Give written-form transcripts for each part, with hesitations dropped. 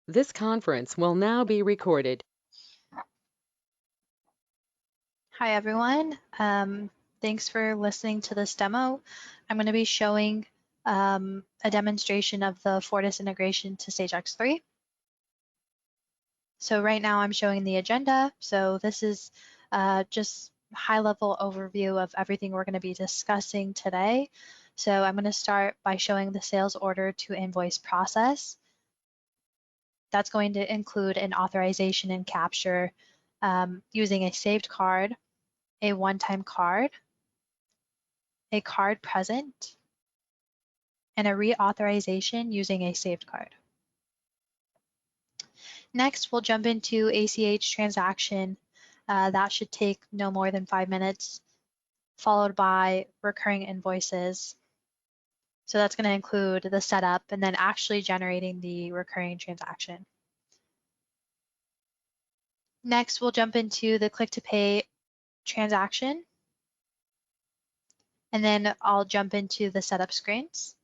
This conference will now be recorded. Hi everyone, thanks for listening to this demo. I'm going to be showing a demonstration of the Fortis integration to Sage X3. So right now I'm showing the agenda. So this is just high-level overview of everything we're going to be discussing today. So I'm going to start by showing the sales order to invoice process. That's going to include an authorization and capture using a saved card, a one-time card, a card present, and a reauthorization using a saved card. Next, we'll jump into ACH Transaction. That should take no more than 5 minutes, followed by recurring invoices. So that's going to include the setup and then actually generating the recurring transaction. Next, we'll jump into the click to pay transaction. And then I'll jump into the setup screens.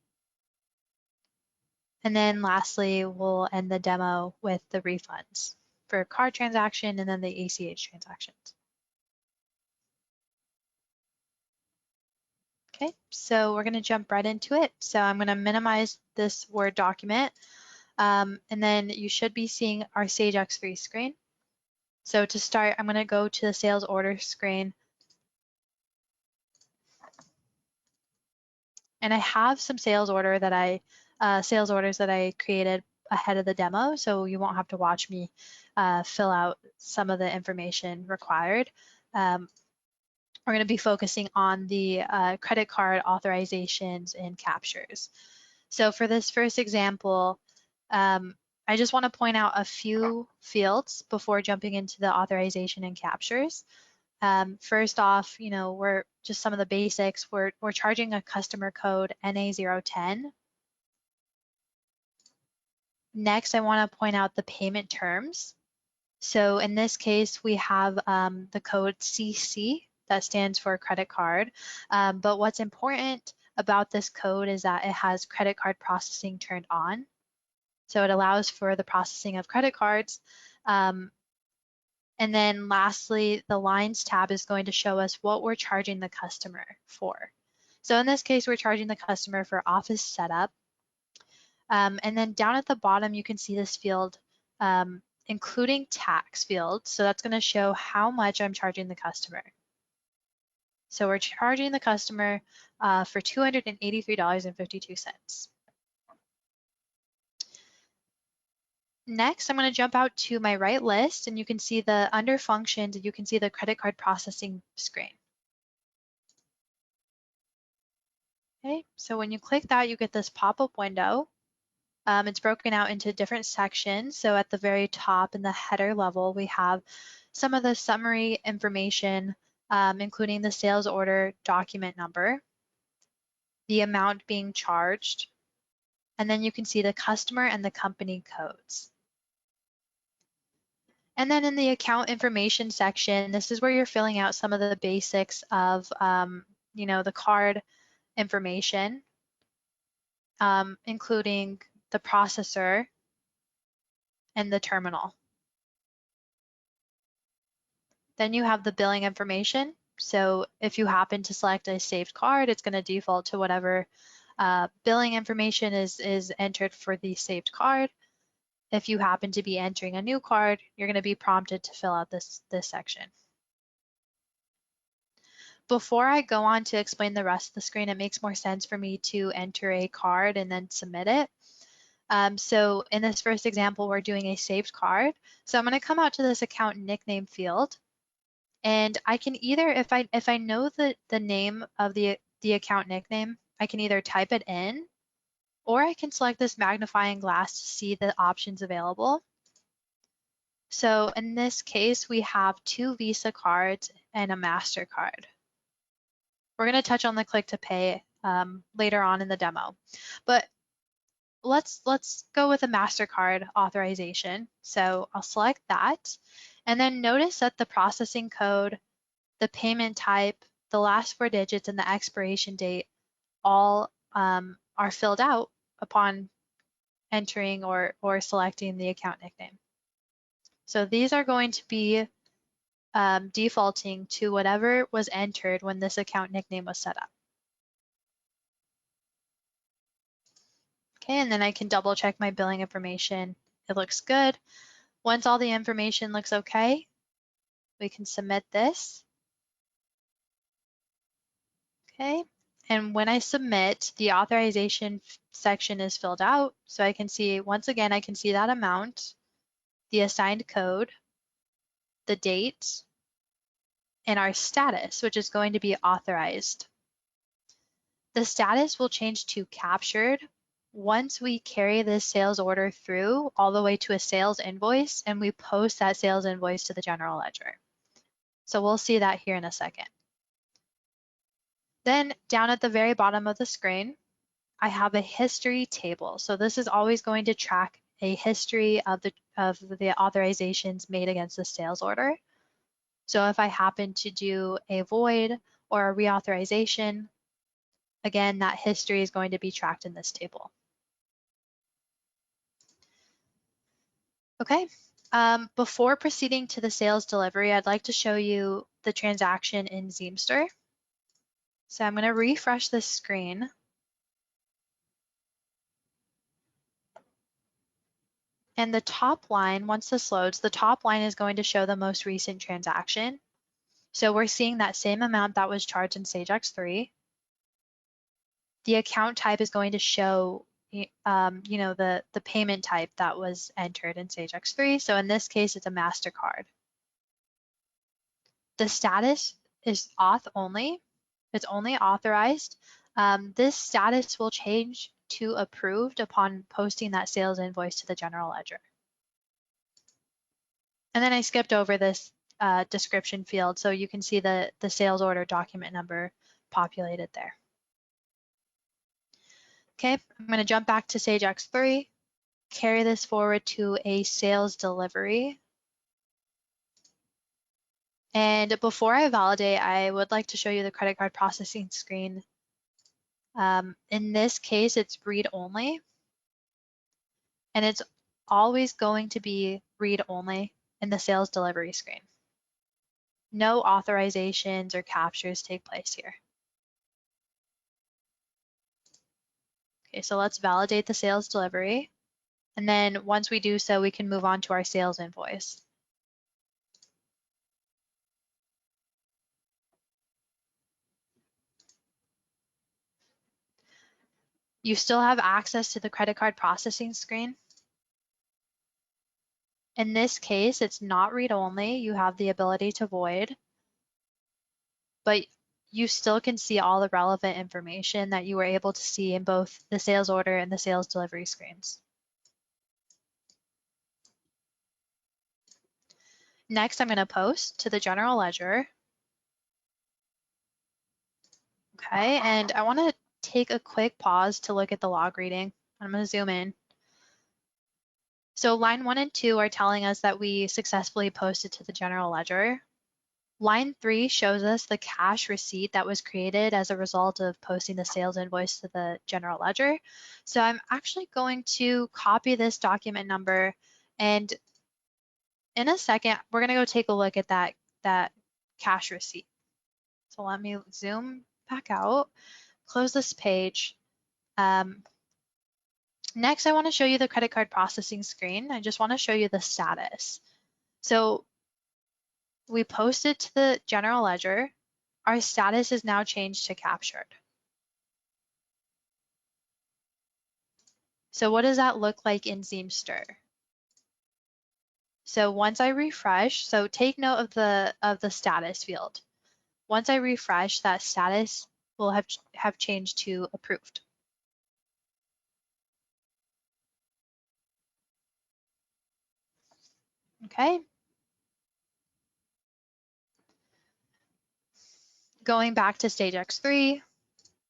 And then lastly, we'll end the demo with the refunds for card transaction and then the ACH transactions. Okay, so we're going to jump right into it. So I'm going to minimize this Word document, and then you should be seeing our Sage X3 screen. So to start, I'm going to go to the sales order screen. And I have some sales orders that I created ahead of the demo, so you won't have to watch me fill out some of the information required. We're going to be focusing on the credit card authorizations and captures. So for this first example, I just want to point out a few fields before jumping into the authorization and captures. First off, we're just some of the basics. We're charging a customer code NA010. Next, I want to point out the payment terms. So in this case, we have the code CC that stands for credit card. But what's important about this code is that it has credit card processing turned on. So it allows for the processing of credit cards. And then lastly, the lines tab is going to show us what we're charging the customer for. So in this case, we're charging the customer for office setup. And then down at the bottom, you can see this field, including tax field. So that's going to show how much I'm charging the customer. So we're charging the customer for $283.52. Next, I'm going to jump out to my right list, and you can see under functions, you can see the credit card processing screen. Okay, so when you click that, you get this pop-up window. It's broken out into different sections. So at the very top in the header level, we have some of the summary information, including the sales order document number, the amount being charged, and then you can see the customer and the company codes. And then in the account information section, this is where you're filling out some of the basics of, the card information, including the processor and the terminal. Then you have the billing information. So if you happen to select a saved card, it's going to default to whatever billing information is entered for the saved card. If you happen to be entering a new card, you're going to be prompted to fill out this section. Before I go on to explain the rest of the screen, it makes more sense for me to enter a card and then submit it. So in this first example, we're doing a saved card. So I'm going to come out to this account nickname field. And I can either, if I know the name of the account nickname, I can either type it in, or I can select this magnifying glass to see the options available. So in this case, we have 2 Visa cards and a MasterCard. We're going to touch on the click to pay later on in the demo, but let's go with a MasterCard authorization. So I'll select that, and then notice that the processing code, the payment type, the last 4 digits, and the expiration date all are filled out upon entering or selecting the account nickname. So these are going to be defaulting to whatever was entered when this account nickname was set up. Okay, and then I can double check my billing information. It looks good. Once all the information looks okay, we can submit this. Okay, and when I submit, the authorization section is filled out. So I can see, once again, I can see that amount, the assigned code, the date, and our status, which is going to be authorized. The status will change to captured once we carry this sales order through all the way to a sales invoice and we post that sales invoice to the general ledger. So we'll see that here in a second. Then down at the very bottom of the screen, I have a history table. So this is always going to track a history of the authorizations made against the sales order. So if I happen to do a void or a reauthorization, again, that history is going to be tracked in this table. Okay, before proceeding to the sales delivery, I'd like to show you the transaction in Zeemster. So I'm going to refresh this screen. And the top line, once this loads, the top line is going to show the most recent transaction. So we're seeing that same amount that was charged in Sage X3. The account type is going to show the payment type that was entered in Sage X3. So in this case, it's a MasterCard. The status is auth only. It's only authorized. This status will change to approved upon posting that sales invoice to the general ledger. And then I skipped over this description field, so you can see the sales order document number populated there. Okay, I'm going to jump back to Sage X3, carry this forward to a sales delivery. And before I validate, I would like to show you the credit card processing screen. In this case, it's read only, and it's always going to be read only in the sales delivery screen. No authorizations or captures take place here. Okay, so let's validate the sales delivery. And then once we do so, we can move on to our sales invoice. You still have access to the credit card processing screen. In this case, it's not read only. You have the ability to void, but you still can see all the relevant information that you were able to see in both the sales order and the sales delivery screens. Next, I'm going to post to the general ledger. Okay, and I want to take a quick pause to look at the log reading. I'm going to zoom in. So line 1 and 2 are telling us that we successfully posted to the general ledger. Line 3 shows us the cash receipt that was created as a result of posting the sales invoice to the general ledger. So I'm actually going to copy this document number, and in a second, we're going to go take a look at that cash receipt. So let me zoom back out, close this page. Next, I want to show you the credit card processing screen. I just want to show you the status. So we posted to the general ledger. Our status is now changed to captured. So what does that look like in Zeemster? So once I refresh, so take note of the status field. Once I refresh, that status will have changed to approved. Okay. Going back to stage X3,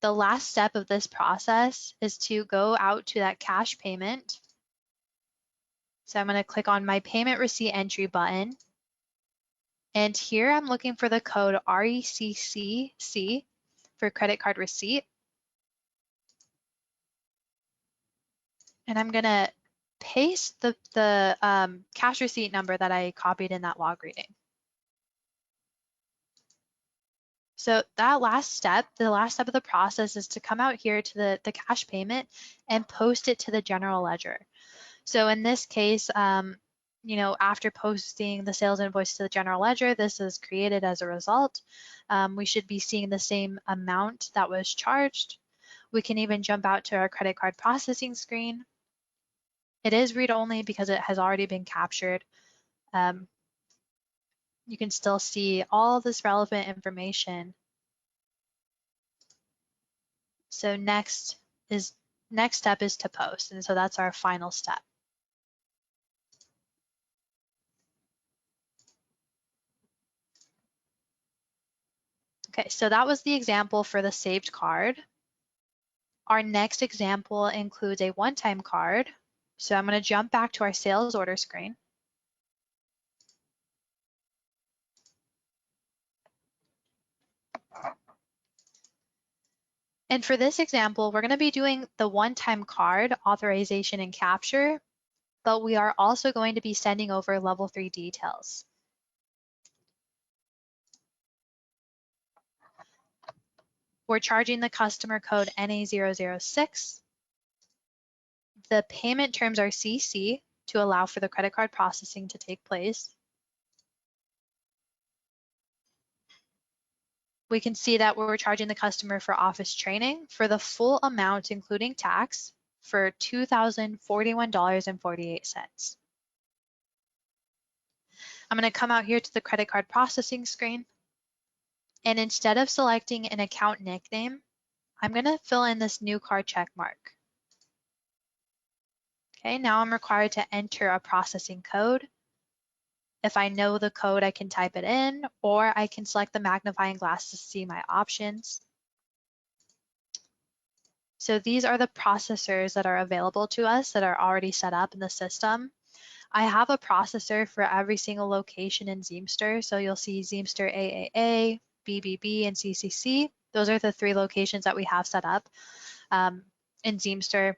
the last step of this process is to go out to that cash payment. So I'm going to click on my payment receipt entry button. And here I'm looking for the code RECCC for credit card receipt. And I'm gonna paste the cash receipt number that I copied in that log reading. So that last step, the last step of the process is to come out here to the cash payment and post it to the general ledger. So in this case, you know, after posting the sales invoice to the general ledger, this is created as a result. We should be seeing the same amount that was charged. We can even jump out to our credit card processing screen. It is read-only because it has already been captured. You can still see all this relevant information. So next step is to post, and so that's our final step. Okay, so that was the example for the saved card. Our next example includes a one-time card. So I'm going to jump back to our sales order screen. And for this example, we're going to be doing the one-time card authorization and capture, but we are also going to be sending over level 3 details. We're charging the customer code NA006. The payment terms are CC to allow for the credit card processing to take place. We can see that we're charging the customer for office training for the full amount, including tax, for $2,041.48. I'm going to come out here to the credit card processing screen. And instead of selecting an account nickname, I'm going to fill in this new card check mark. Okay, now I'm required to enter a processing code. If I know the code, I can type it in, or I can select the magnifying glass to see my options. So these are the processors that are available to us that are already set up in the system. I have a processor for every single location in Zeemster. So you'll see Zeemster AAA, BBB, and CCC. Those are the 3 locations that we have set up in Zeemster.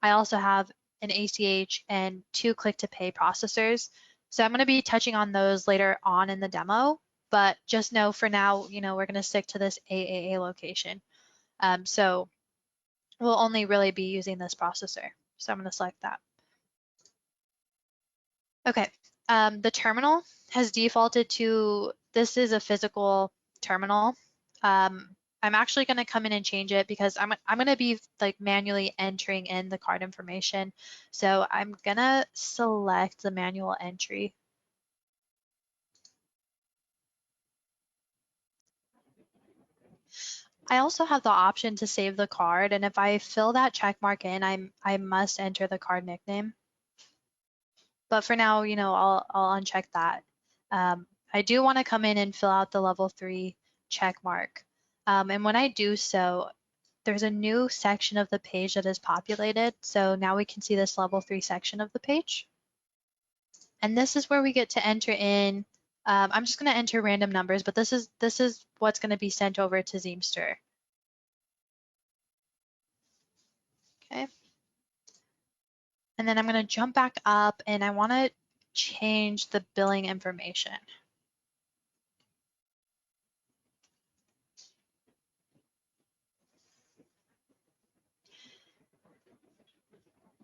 I also have an ACH and 2 click-to-pay processors. So I'm going to be touching on those later on in the demo, but just know for now, you know, we're going to stick to this AAA location. So we'll only really be using this processor. So I'm going to select that. Okay, the terminal has defaulted to, this is a physical terminal. I'm actually going to come in and change it because I'm going to be like manually entering in the card information. So I'm going to select the manual entry. I also have the option to save the card, and if I fill that check mark in, I must enter the card nickname. But for now, you know, I'll uncheck that. I do want to come in and fill out the level 3 check mark. And when I do so, there's a new section of the page that is populated. So now we can see this level 3 section of the page. And this is where we get to enter in, I'm just going to enter random numbers, but this is what's going to be sent over to Zeemster. Okay. And then I'm going to jump back up and I want to change the billing information.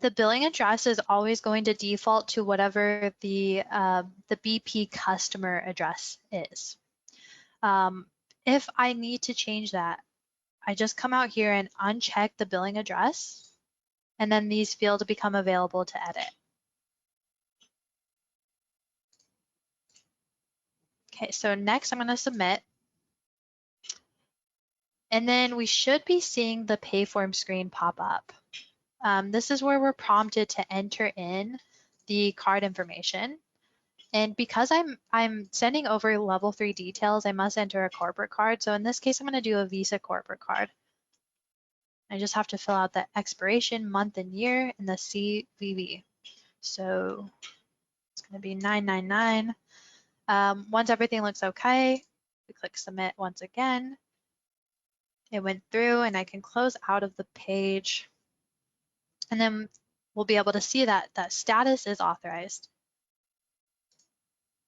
The billing address is always going to default to whatever the BP customer address is. If I need to change that, I just come out here and uncheck the billing address, and then these fields become available to edit. Okay, so next I'm going to submit. And then we should be seeing the pay form screen pop up. This is where we're prompted to enter in the card information. And because I'm sending over level 3 details, I must enter a corporate card. So in this case, I'm going to do a Visa corporate card. I just have to fill out the expiration, month and year, and the CVV. So it's going to be 999. Once everything looks okay, we click submit once again. It went through and I can close out of the page. And then we'll be able to see that status is authorized.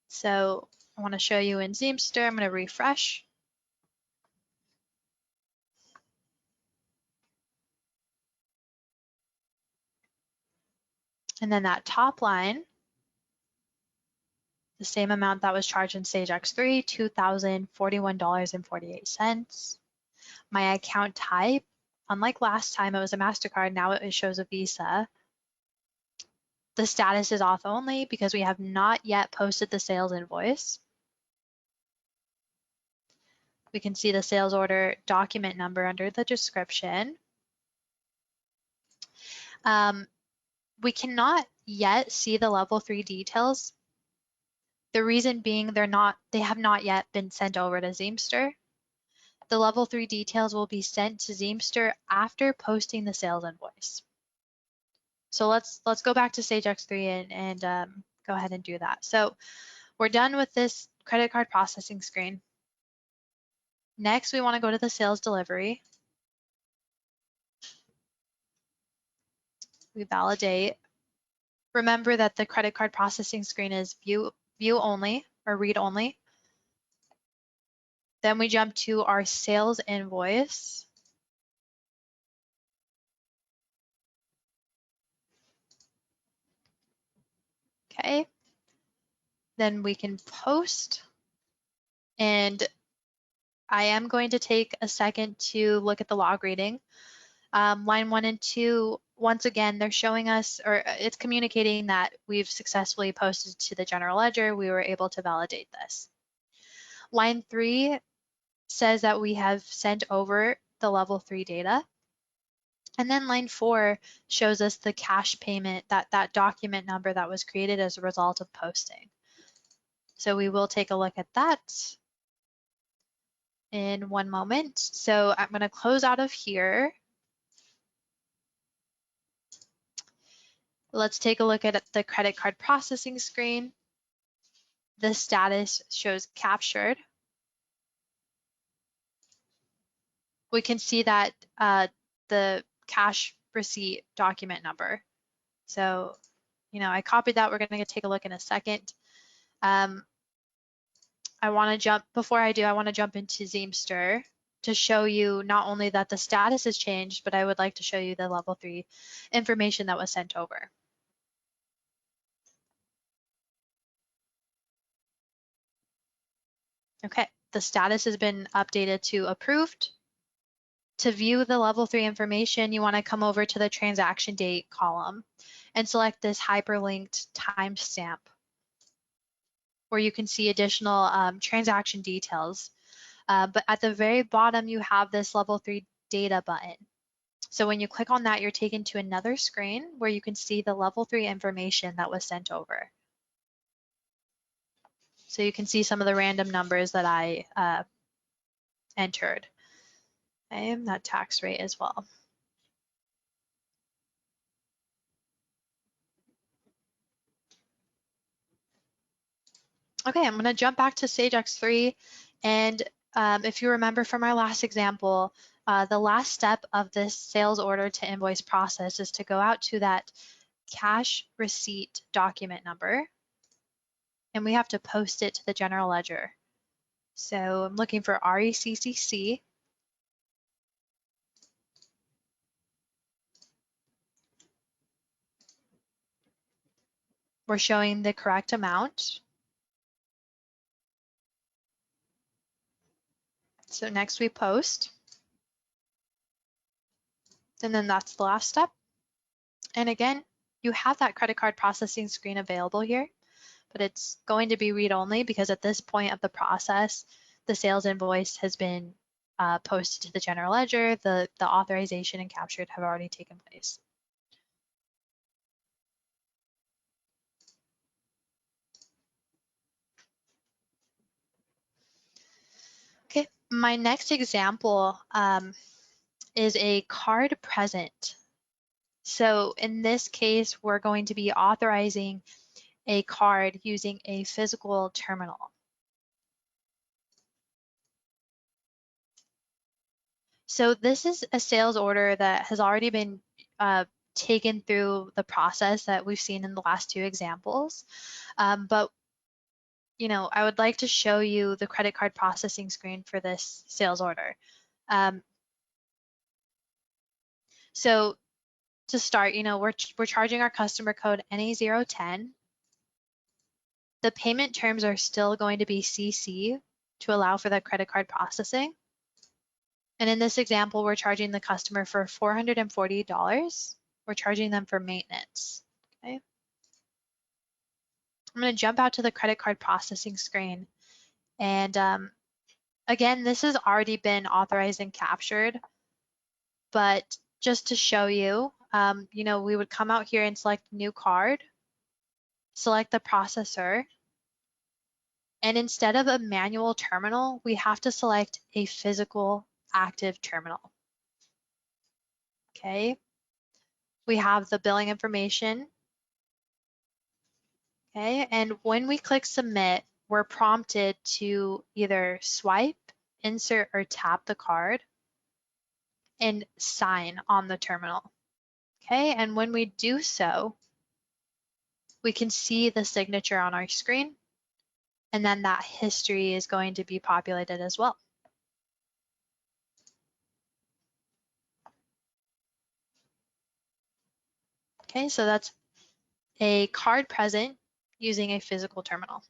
So I want to show you in Zeemster. I'm going to refresh. And then that top line, the same amount that was charged in Sage X3, $2,041.48. My account type, unlike last time it was a MasterCard, now it shows a Visa. The status is auth only because we have not yet posted the sales invoice. We can see the sales order document number under the description. We cannot yet see the level 3 details. The reason being they have not yet been sent over to Zeemster. The level 3 details will be sent to Zeemster after posting the sales invoice. So let's go back to Sage X3 and go ahead and do that. So we're done with this credit card processing screen. Next, we want to go to the sales delivery. We validate. Remember that the credit card processing screen is view only or read only. Then we jump to our sales invoice. Okay. Then we can post. And I am going to take a second to look at the log reading. Line 1 and 2, once again, they're showing us, or it's communicating that we've successfully posted to the general ledger. We were able to validate this. Line 3 says that we have sent over the level 3 data. And then line 4 shows us the cash payment, that document number that was created as a result of posting. So we will take a look at that in one moment. So I'm going to close out of here. Let's take a look at the credit card processing screen. The status shows captured. We can see that the cash receipt document number. So, I copied that. We're going to take a look in a second. Before I do, I want to jump into Zeemster to show you not only that the status has changed, but I would like to show you the level 3 information that was sent over. Okay, the status has been updated to approved. To view the level 3 information, you want to come over to the transaction date column and select this hyperlinked timestamp where you can see additional transaction details. But at the very bottom, you have this level 3 data button. So when you click on that, you're taken to another screen where you can see the level 3 information that was sent over. So you can see some of the random numbers that I entered. Okay, that tax rate as well. Okay, I'm going to jump back to Sage X3. And if you remember from our last example, the last step of this sales order to invoice process is to go out to that cash receipt document number. And we have to post it to the general ledger. So I'm looking for RECCC. We're showing the correct amount. So next we post. And then that's the last step. And again, you have that credit card processing screen available here, but it's going to be read-only because at this point of the process, the sales invoice has been posted to the general ledger, the authorization and captured have already taken place. Okay, my next example is a card present. So in this case, we're going to be authorizing a card using a physical terminal. So this is a sales order that has already been taken through the process that we've seen in the last two examples. But I would like to show you the credit card processing screen for this sales order. So to start, we're charging our customer code NA010. The payment terms are still going to be CC to allow for the credit card processing. And in this example, we're charging the customer for $440. We're charging them for maintenance. Okay. I'm going to jump out to the credit card processing screen. And again, this has already been authorized and captured. But just to show you, we would come out here and select new card, select the processor, and instead of a manual terminal, we have to select a physical active terminal. Okay. We have the billing information. Okay, and when we click submit, we're prompted to either swipe, insert, or tap the card and sign on the terminal. Okay, and when we do so, we can see the signature on our screen, and then that history is going to be populated as well. Okay, so that's a card present using a physical terminal.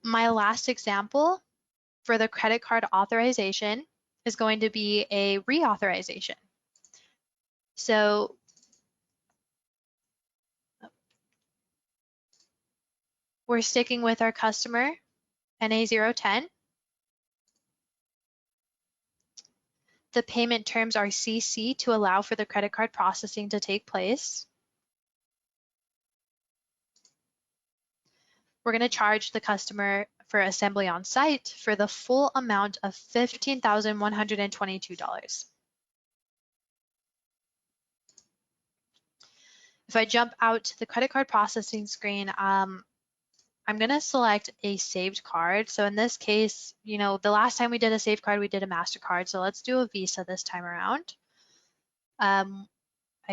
My last example for the credit card authorization is going to be a reauthorization. So we're sticking with our customer, NA010. The payment terms are CC to allow for the credit card processing to take place. We're going to charge the customer for assembly on site for the full amount of $15,122. If I jump out to the credit card processing screen, I'm going to select a saved card. So in this case, the last time we did a saved card, we did a MasterCard. So let's do a Visa this time around. I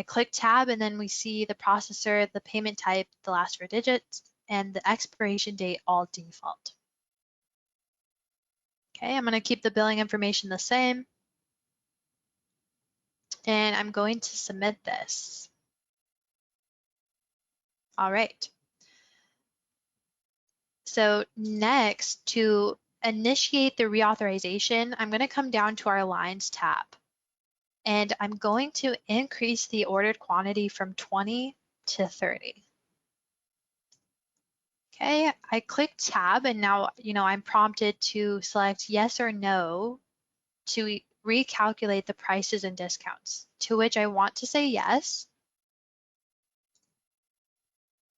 click tab and then we see the processor, the payment type, the last four digits, and the expiration date all default. Okay, I'm going to keep the billing information the same. And I'm going to submit this. All right. So next, to initiate the reauthorization, I'm going to come down to our Lines tab. And I'm going to increase the ordered quantity from 20 to 30. Okay, I click tab and now, I'm prompted to select yes or no to recalculate the prices and discounts, to which I want to say yes,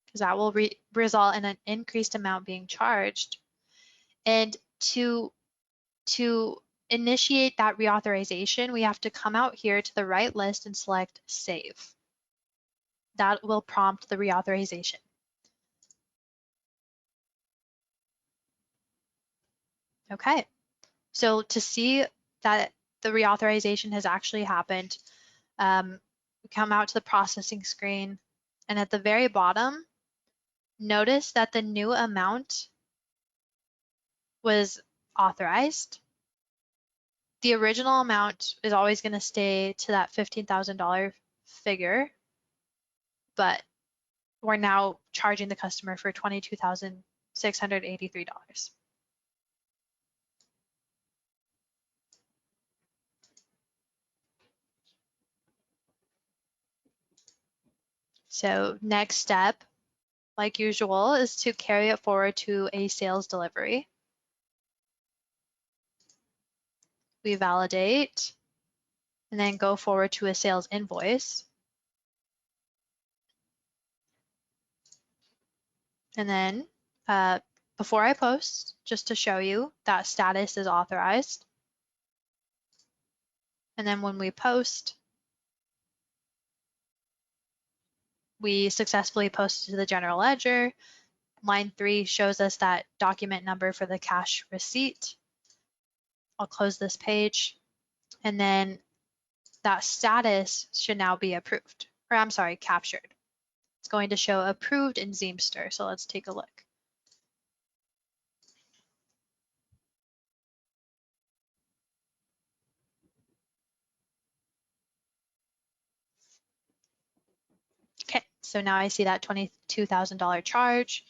because that will result in an increased amount being charged. And to initiate that reauthorization, we have to come out here to the right list and select save. That will prompt the reauthorization. Okay, so to see that the reauthorization has actually happened, we come out to the processing screen, and at the very bottom, notice that the new amount was authorized. The original amount is always going to stay to that $15,000 figure, but we're now charging the customer for $22,683. So next step, like usual, is to carry it forward to a sales delivery. We validate and then go forward to a sales invoice. And then before I post, just to show you that status is authorized. And then when we post, we successfully posted to the general ledger. line 3 shows us that document number for the cash receipt. I'll close this page, and then that status should now be approved, or I'm sorry, captured. It's going to show approved in Zeemster, so let's take a look. Okay, so now I see that $22,000 charge,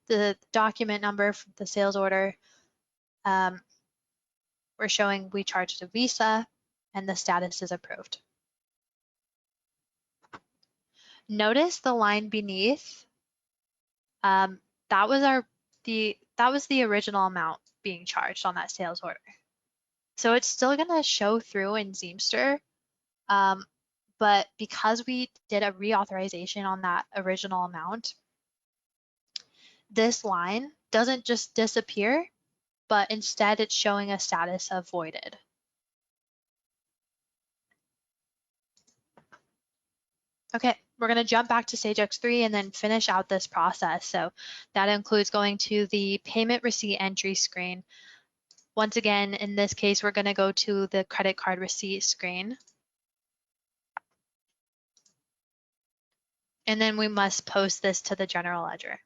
the document number for the sales order. We're showing we charged a Visa, and the status is approved. Notice the line beneath. That was the original amount being charged on that sales order. So it's still going to show through in Zeemster, but because we did a reauthorization on that original amount, this line doesn't just disappear, but instead it's showing a status of voided. Okay, we're going to jump back to Sage X3 and then finish out this process. So that includes going to the payment receipt entry screen. Once again, in this case, we're going to go to the credit card receipt screen. And then we must post this to the general ledger.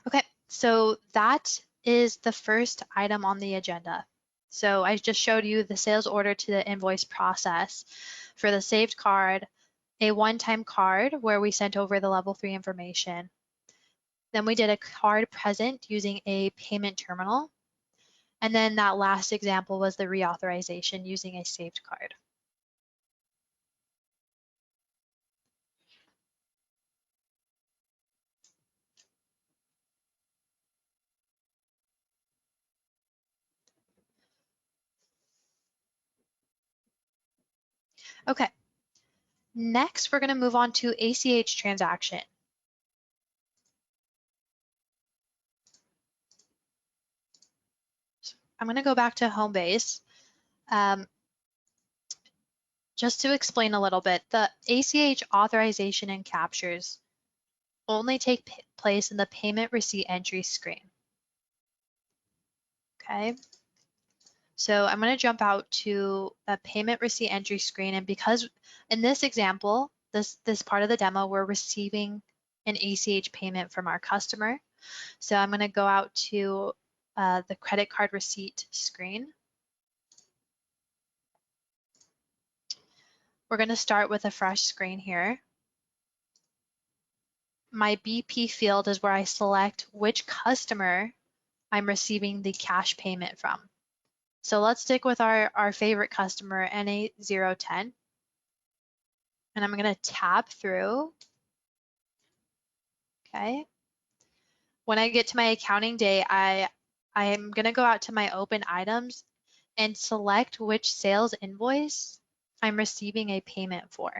Okay, so that is the first item on the agenda. So I just showed you the sales order to the invoice process for the saved card, a one-time card where we sent over the level 3 information. Then we did a card present using a payment terminal. And then that last example was the reauthorization using a saved card. Okay, next we're going to move on to ACH transaction. So I'm going to go back to home base. Just to explain a little bit, the ACH authorization and captures only take place in the payment receipt entry screen. Okay, so I'm going to jump out to a payment receipt entry screen, and because in this example, this part of the demo, we're receiving an ACH payment from our customer. So I'm going to go out to the credit card receipt screen. We're going to start with a fresh screen here. My BP field is where I select which customer I'm receiving the cash payment from. So let's stick with our favorite customer, NA010. And I'm going to tab through. Okay. When I get to my accounting day, I am going to go out to my open items and select which sales invoice I'm receiving a payment for.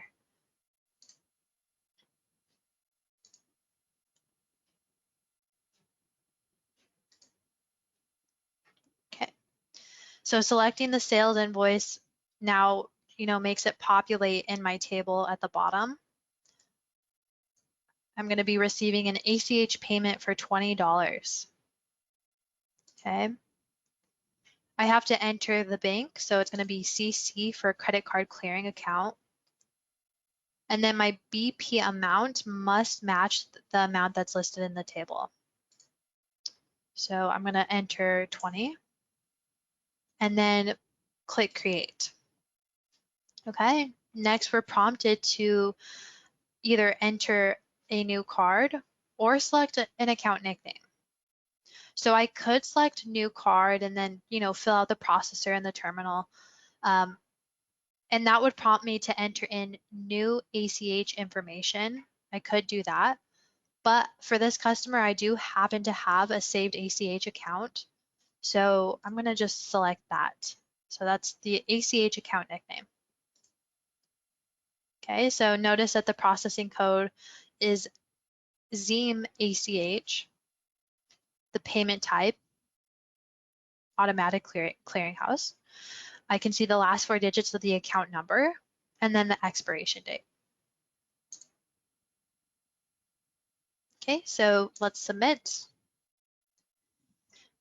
Okay. So selecting the sales invoice now, makes it populate in my table at the bottom. I'm going to be receiving an ACH payment for $20. Okay. I have to enter the bank, so it's going to be CC for credit card clearing account. And then my BP amount must match the amount that's listed in the table. So I'm going to enter 20 and then click create. Okay, next we're prompted to either enter a new card or select an account nickname. So I could select new card and then, fill out the processor and the terminal. And that would prompt me to enter in new ACH information. I could do that. But for this customer, I do happen to have a saved ACH account. So I'm going to just select that. So that's the ACH account nickname. Okay, so notice that the processing code is Zeem ACH. The payment type automatic clearinghouse. I can see the last 4 digits of the account number and then the expiration date. Okay, so let's submit.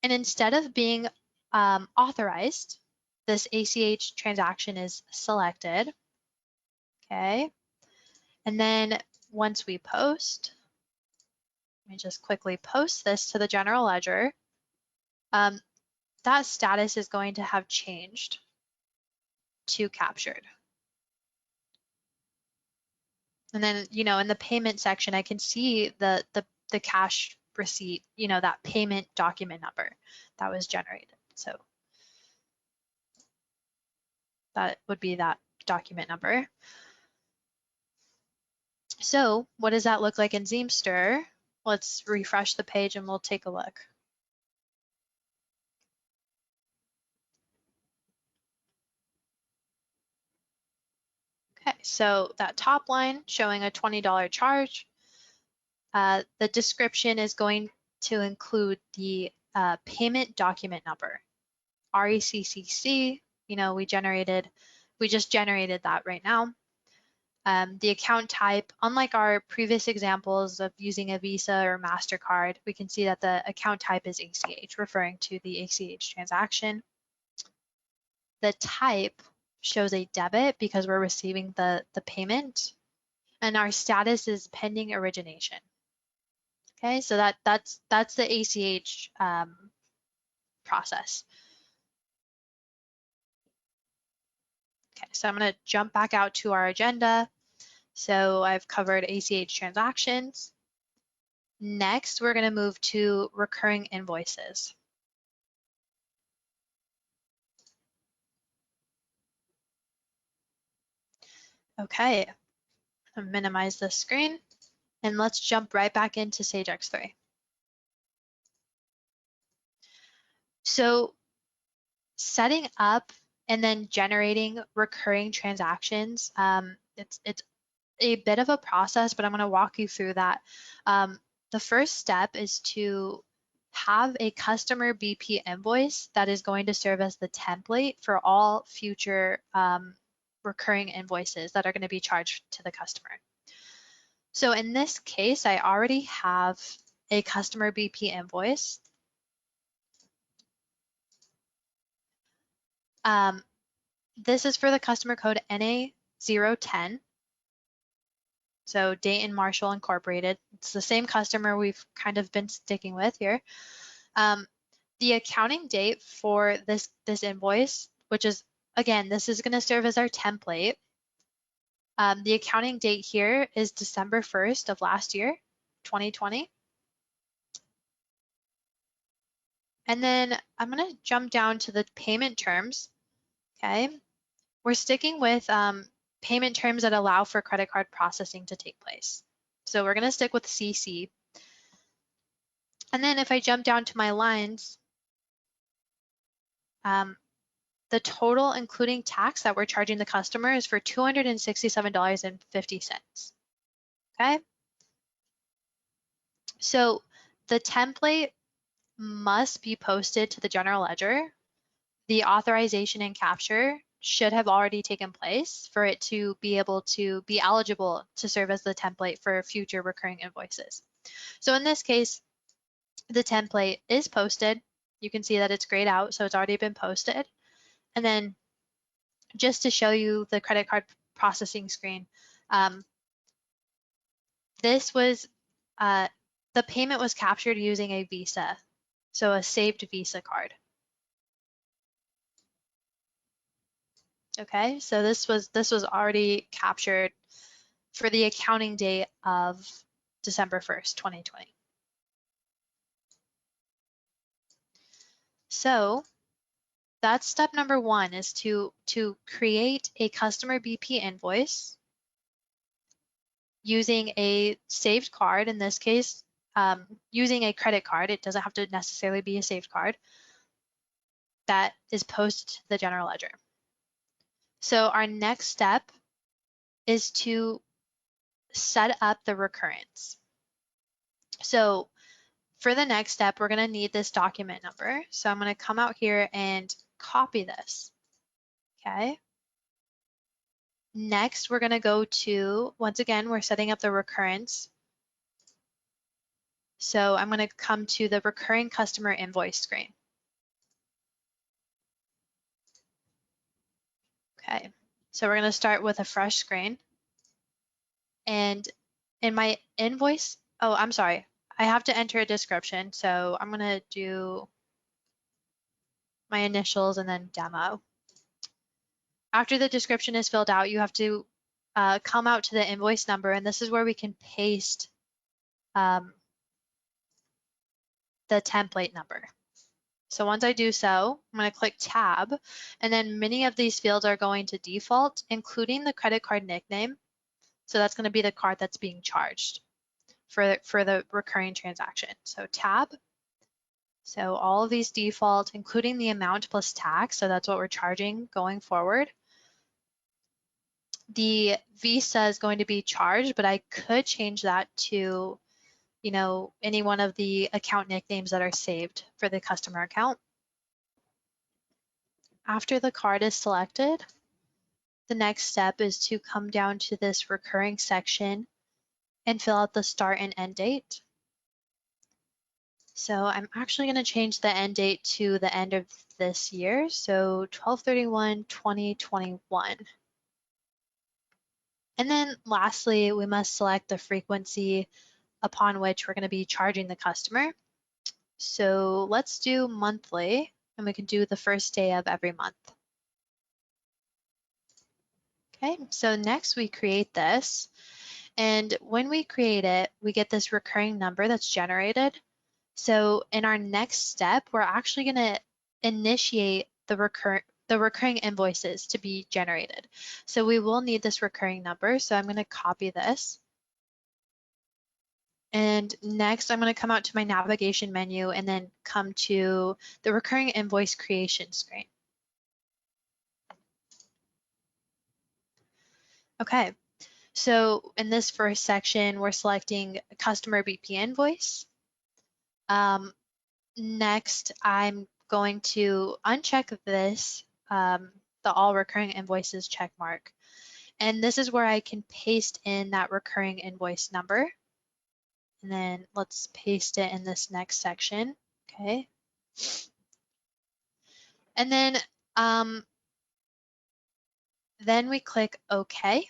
And instead of being authorized, this ACH transaction is selected. Okay, and then once we post, let me just quickly post this to the general ledger. That status is going to have changed to captured. And then, in the payment section, I can see the cash receipt, that payment document number that was generated. So that would be that document number. So what does that look like in Zeemster? Let's refresh the page and we'll take a look. Okay, so that top line showing a $20 charge. The description is going to include the payment document number, RECCC. We just generated that right now. The account type, unlike our previous examples of using a Visa or MasterCard, we can see that the account type is ACH, referring to the ACH transaction. The type shows a debit because we're receiving the payment, and our status is pending origination. Okay, so that's the ACH process. Okay, so I'm going to jump back out to our agenda. So I've covered ACH transactions. Next, we're going to move to recurring invoices. Okay, I'll minimize this screen and let's jump right back into Sage X3. So setting up and then generating recurring transactions, it's a bit of a process, but I'm going to walk you through that. The first step is to have a customer BP invoice that is going to serve as the template for all future recurring invoices that are going to be charged to the customer. So in this case, I already have a customer BP invoice. This is for the customer code NA010. So Dayton Marshall Incorporated. It's the same customer we've kind of been sticking with here. The accounting date for this invoice, which is, again, this is going to serve as our template. The accounting date here is December 1st of last year, 2020. And then I'm going to jump down to the payment terms. Okay, we're sticking with payment terms that allow for credit card processing to take place. So we're going to stick with CC. And then if I jump down to my lines, the total including tax that we're charging the customer is for $267.50. Okay. So the template must be posted to the general ledger. The authorization and capture should have already taken place for it to be able to be eligible to serve as the template for future recurring invoices. So in this case, the template is posted. You can see that it's grayed out, so it's already been posted. And then just to show you the credit card processing screen, this was, the payment was captured using a Visa, so a saved Visa card. Okay, so this was already captured for the accounting date of December 1st, 2020. So that's step number one, is to create a customer BP invoice using a saved card, in this case, using a credit card. It doesn't have to necessarily be a saved card that is posted to the general ledger. So our next step is to set up the recurrence. So For the next step, we're going to need this document number. So I'm going to come out here and copy this. Okay. Next, we're going to go to, once again, we're setting up the recurrence. So I'm going to come to the recurring customer invoice screen. Okay. So we're going to start with a fresh screen. And in my invoice, oh, I'm sorry. I have to enter a description. So I'm going to do my initials and then demo. After the description is filled out, you have to come out to the invoice number, and this is where we can paste the template number. So once I do so, I'm going to click tab, and then many of these fields are going to default, including the credit card nickname. So that's going to be the card that's being charged for the recurring transaction. So tab. So all of these default, including the amount plus tax. So that's what we're charging going forward. The Visa is going to be charged, but I could change that to, you know, any one of the account nicknames that are saved for the customer account. After the card is selected, the next step is to come down to this recurring section and fill out the start and end date. So I'm actually going to change the end date to the end of this year, so 12/31/2021. And then lastly, we must select the frequency upon which we're going to be charging the customer. So let's do monthly, and we can do the first day of every month. Okay, so next we create this. And when we create it, we get this recurring number that's generated. So in our next step, we're actually going to initiate the recurring invoices to be generated. So we will need this recurring number. So I'm going to copy this. And next, I'm going to come out to my navigation menu and then come to the recurring invoice creation screen. Okay, so in this first section, we're selecting customer BP invoice. Next, I'm going to uncheck this, the all recurring invoices check mark. And this is where I can paste in that recurring invoice number. And then let's paste it in this next section, okay? And then we click OK.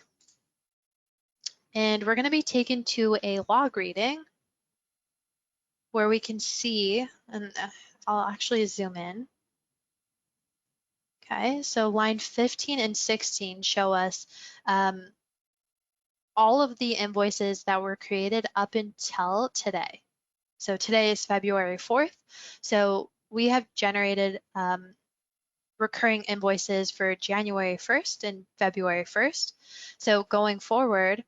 And we're going to be taken to a log reading where we can see, and I'll actually zoom in. Okay, so line 15 and 16 show us all of the invoices that were created up until today. So today is February 4th. So we have generated recurring invoices for January 1st and February 1st. So going forward,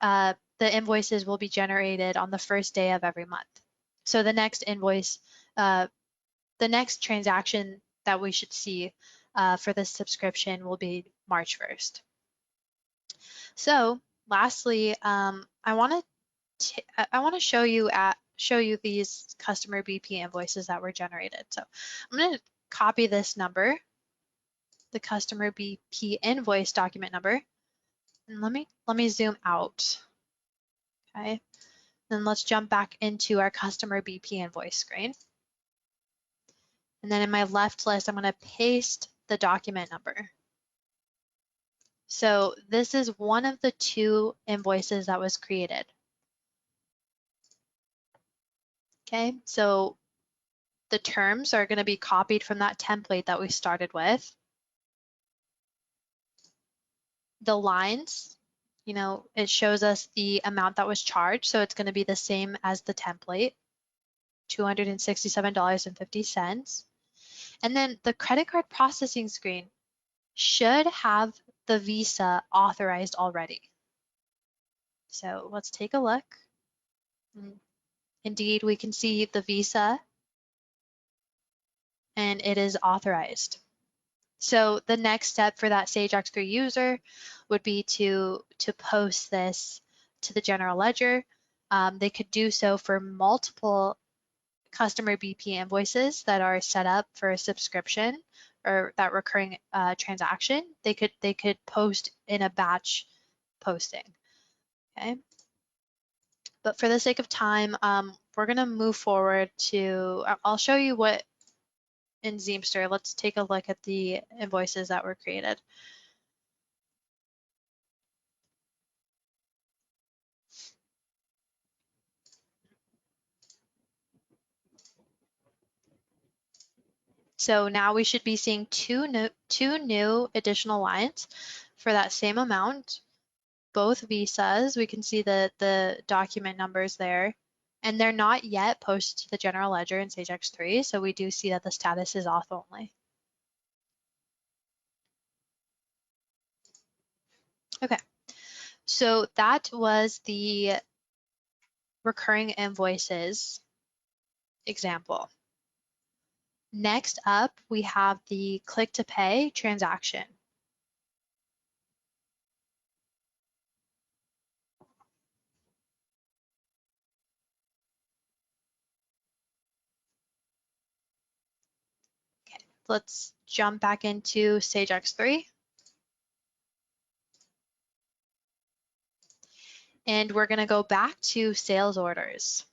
the invoices will be generated on the first day of every month. So the next invoice, the next transaction that we should see for this subscription will be March 1st. So lastly, I want to show you these customer BP invoices that were generated. So I'm going to copy this number, the customer BP invoice document number, and let me zoom out. Okay, then let's jump back into our customer BP invoice screen. And then in my left list, I'm going to paste the document number. So this is one of the two invoices that was created. Okay, so the terms are going to be copied from that template that we started with. The lines, you know, it shows us the amount that was charged, so it's going to be the same as the template, $267.50. And then the credit card processing screen should have the Visa authorized already. So let's take a look. Indeed, we can see the Visa and it is authorized. So the next step for that Sage X3 user would be to post this to the general ledger. They could do so for multiple customer BP invoices that are set up for a subscription or that recurring transaction, they could post in a batch posting. Okay. But for the sake of time, we're going to move forward to, I'll show you what in Zeemster. Let's take a look at the invoices that were created. So now we should be seeing two new additional lines for that same amount, both visas. We can see the document numbers there, and they're not yet posted to the general ledger in Sage X3, so we do see that the status is auth only. Okay, so that was the recurring invoices example. Next up, we have the click to pay transaction. Okay, let's jump back into Sage X3. And we're going to go back to sales orders.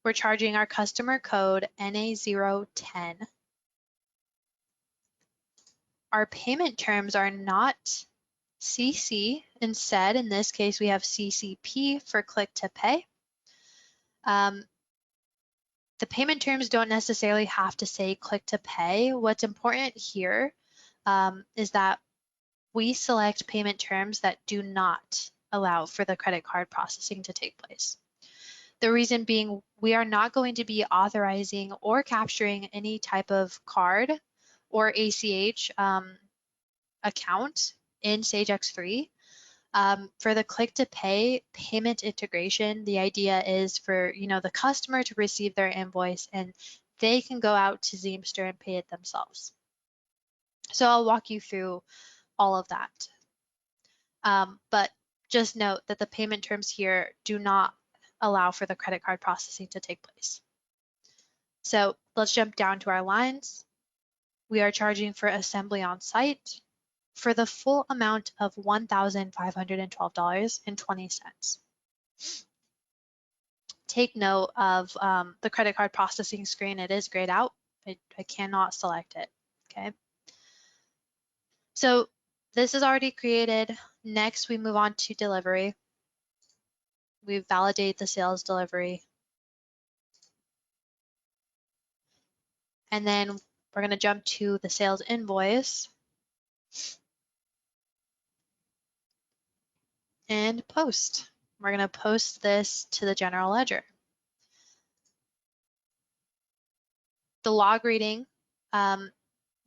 We're charging our customer code NA010. Our payment terms are not CC. Instead, in this case, we have CCP for click to pay. The payment terms don't necessarily have to say click to pay. What's important here is that we select payment terms that do not allow for the credit card processing to take place. The reason being, we are not going to be authorizing or capturing any type of card or ACH account in Sage X3. For the click to pay payment integration, the idea is for the customer to receive their invoice and they can go out to Zeemster and pay it themselves. So I'll walk you through all of that. But just note that the payment terms here do not allow for the credit card processing to take place. So let's jump down to our lines. We are charging for assembly on site for the full amount of $1,512.20. Take note of the credit card processing screen. It is grayed out. I cannot select it, okay? So this is already created. Next, we move on to delivery. We validate the sales delivery. And then we're going to jump to the sales invoice and post. We're going to post this to the general ledger. The log reading, line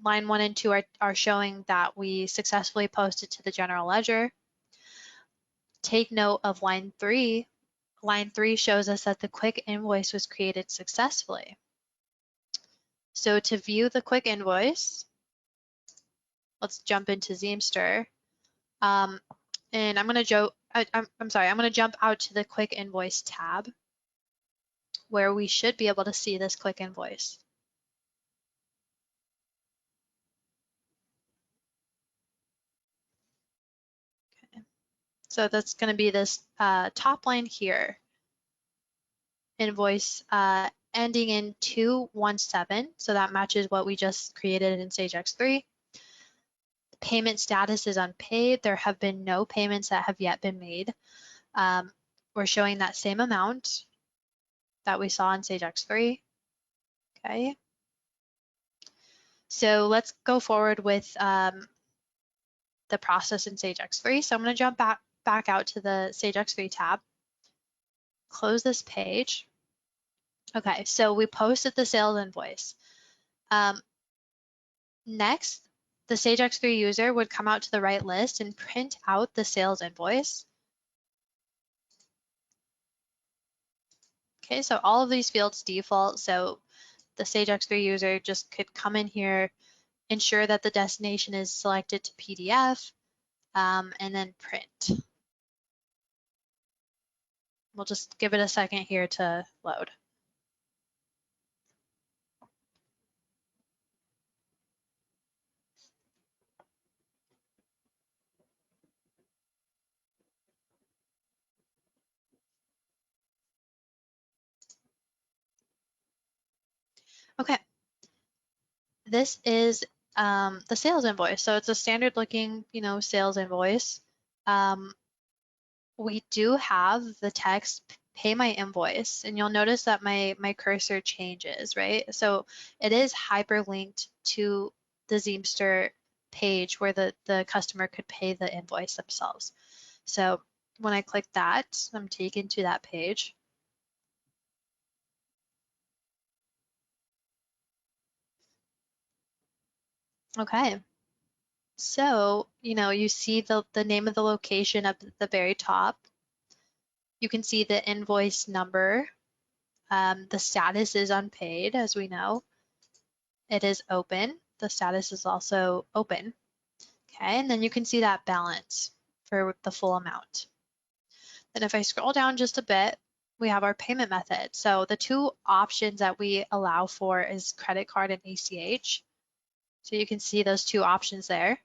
1 and 2 are showing that we successfully posted to the general ledger. Take note of line 3. Line 3 shows us that the quick invoice was created successfully. So to view the quick invoice, let's jump into Zeemster. And I'm going to jump out to the quick invoice tab where we should be able to see this quick invoice. Okay. So that's going to be this top line here. Invoice ending in 217. So that matches what we just created in Sage X3. Payment status is unpaid. There have been no payments that have yet been made. We're showing that same amount that we saw in Sage X3. Okay. So let's go forward with the process in Sage X3. So I'm going to jump back out to the Sage X3 tab. Close this page. Okay, so we posted the sales invoice. Next, the Sage X3 user would come out to the right list and print out the sales invoice. Okay, so all of these fields default, so the Sage X3 user just could come in here, ensure that the destination is selected to PDF, and then print. We'll just give it a second here to load. Okay, this is the sales invoice. So it's a standard looking, sales invoice. We do have the text pay my invoice, and you'll notice that my cursor changes, right? So it is hyperlinked to the Zeemster page where the customer could pay the invoice themselves. So when I click that, I'm taken to that page. Okay, so you see the name of the location up at the very top. You can see the invoice number. The status is unpaid, as we know. It is open. The status is also open. Okay, and then you can see that balance for the full amount. Then if I scroll down just a bit, we have our payment method. So the two options that we allow for is credit card and ACH. So you can see those two options there.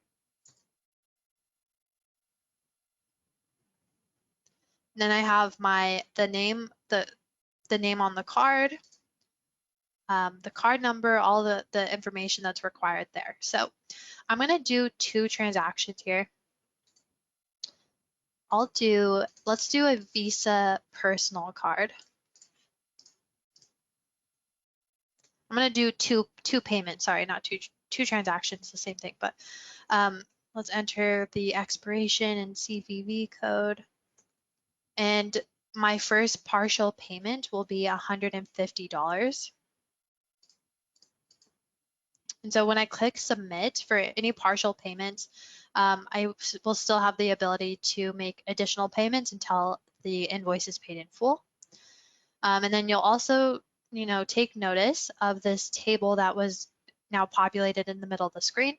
Then I have the name on the card, the card number, all the information that's required there. So I'm going to do two transactions here. Let's do a Visa personal card. I'm going to do two payments, sorry, not two transactions, the same thing, but let's enter the expiration and CVV code. And my first partial payment will be $150. And so when I click submit for any partial payments, I will still have the ability to make additional payments until the invoice is paid in full. And then you'll also, take notice of this table that was now populated in the middle of the screen.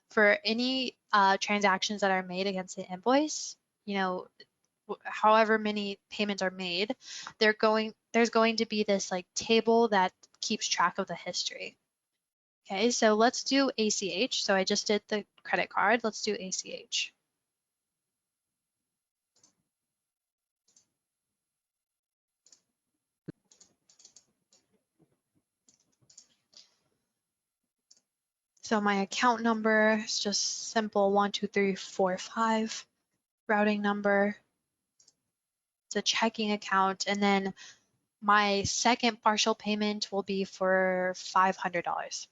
For any transactions that are made against the invoice, however many payments are made, there's going to be this like table that keeps track of the history. Okay, so let's do ACH. So I just did the credit card. Let's do ACH. So my account number is just simple 12345. Routing number. It's a checking account, and then my second partial payment will be for $500.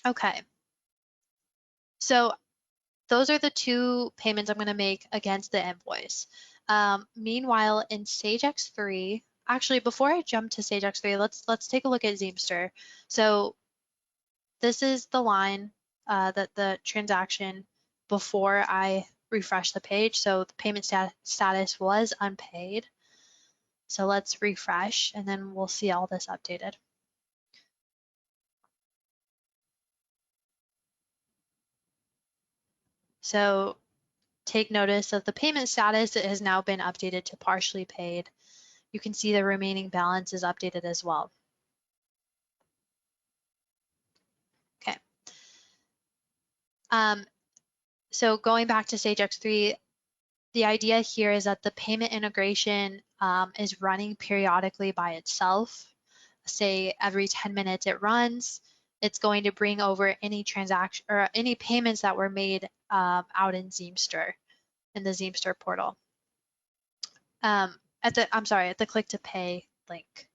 Okay, so those are the two payments I'm going to make against the invoice. Meanwhile, in Sage X3, actually, before I jump to Sage X3, let's take a look at Zeemster. So this is the line that the transaction before I refresh the page. So the payment status was unpaid. So let's refresh, and then we'll see all this updated. So take notice of the payment status. It has now been updated to partially paid. You can see the remaining balance is updated as well. Okay. So going back to Sage X3, the idea here is that the payment integration is running periodically by itself. Say every 10 minutes it runs. It's going to bring over any transaction or any payments that were made out in Zeemster, in the Zeemster portal. At the click to pay link.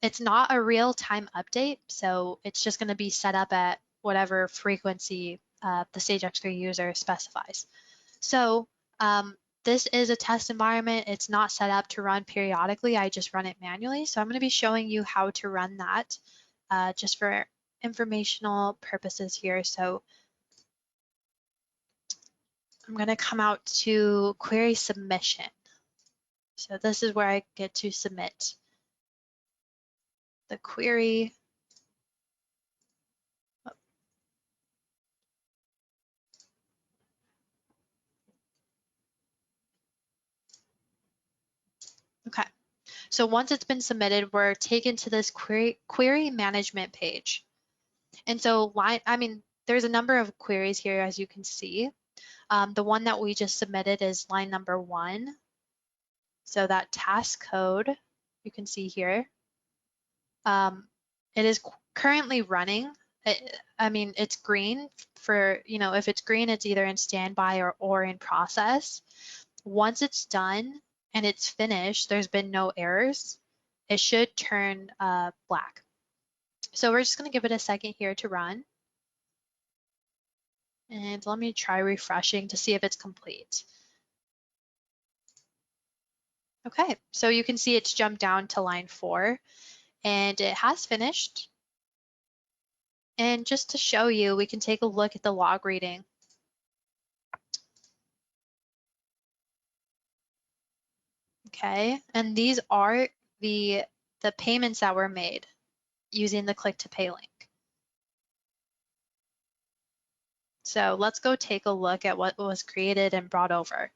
It's not a real-time update, so it's just going to be set up at whatever frequency the Sage X3 user specifies. So this is a test environment. It's not set up to run periodically. I just run it manually. So I'm going to be showing you how to run that just for informational purposes here. So I'm going to come out to query submission. So this is where I get to submit the query. Okay, so once it's been submitted, we're taken to this query management page. And so there's a number of queries here, as you can see. The one that we just submitted is line number 1. So that task code, you can see here, it is currently running. It's green for, if it's green, it's either in standby or in process. Once it's done and it's finished, there's been no errors, it should turn black. So we're just going to give it a second here to run. And let me try refreshing to see if it's complete. Okay, so you can see it's jumped down to line 4 and it has finished. And just to show you, we can take a look at the log reading. Okay, and these are the payments that were made using the click to pay link. So let's go take a look at what was created and brought over.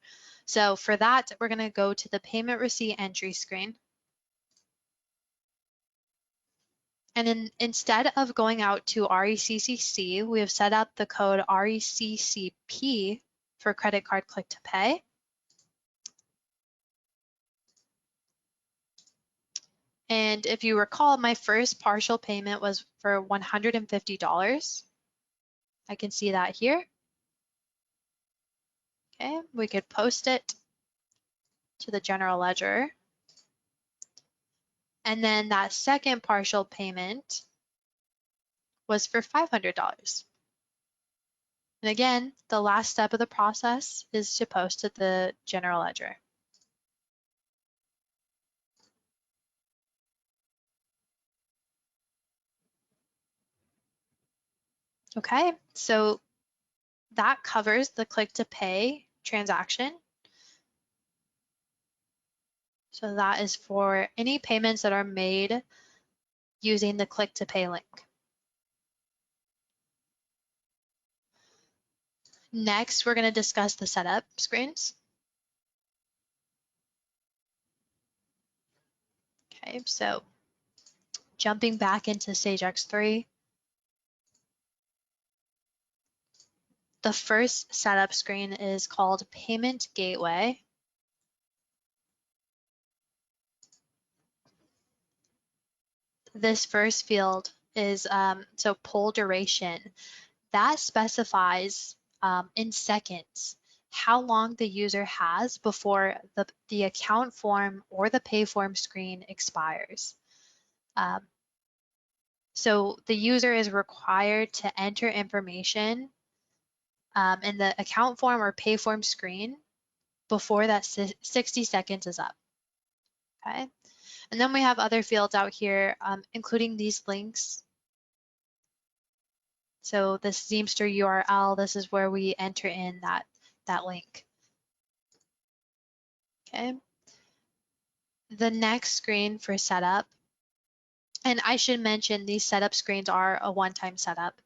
So for that, we're going to go to the payment receipt entry screen. And instead of going out to RECCC, we have set up the code RECCP for credit card click to pay. And if you recall, my first partial payment was for $150. I can see that here. Okay, we could post it to the general ledger. And then that second partial payment was for $500. And again, the last step of the process is to post to the general ledger. Okay, so that covers the click to pay transaction. So that is for any payments that are made using the click to pay link. Next, we're going to discuss the setup screens. Okay, so jumping back into Sage X3, the first setup screen is called Payment Gateway. This first field is so poll duration. That specifies in seconds how long the user has before the account form or the pay form screen expires. So the user is required to enter information in the account form or pay form screen before that 60 seconds is up. Okay, and then we have other fields out here, including these links. So this Zeemster URL, this is where we enter in that link. Okay. The next screen for setup, and I should mention these setup screens are a one-time setup.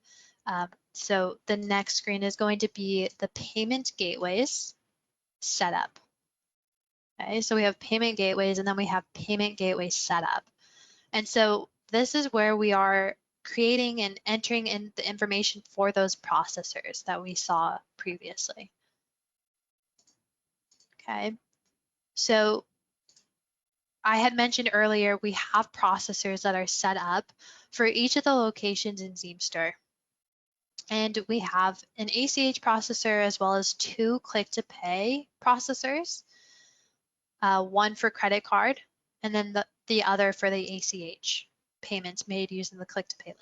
So the next screen is going to be the payment gateways setup. Okay, so we have payment gateways and then we have payment gateway setup. And so this is where we are creating and entering in the information for those processors that we saw previously. Okay, so I had mentioned earlier, we have processors that are set up for each of the locations in Zeemster. And we have an ACH processor as well as 2 click-to-pay processors, one for credit card and then the other for the ACH payments made using the click-to-pay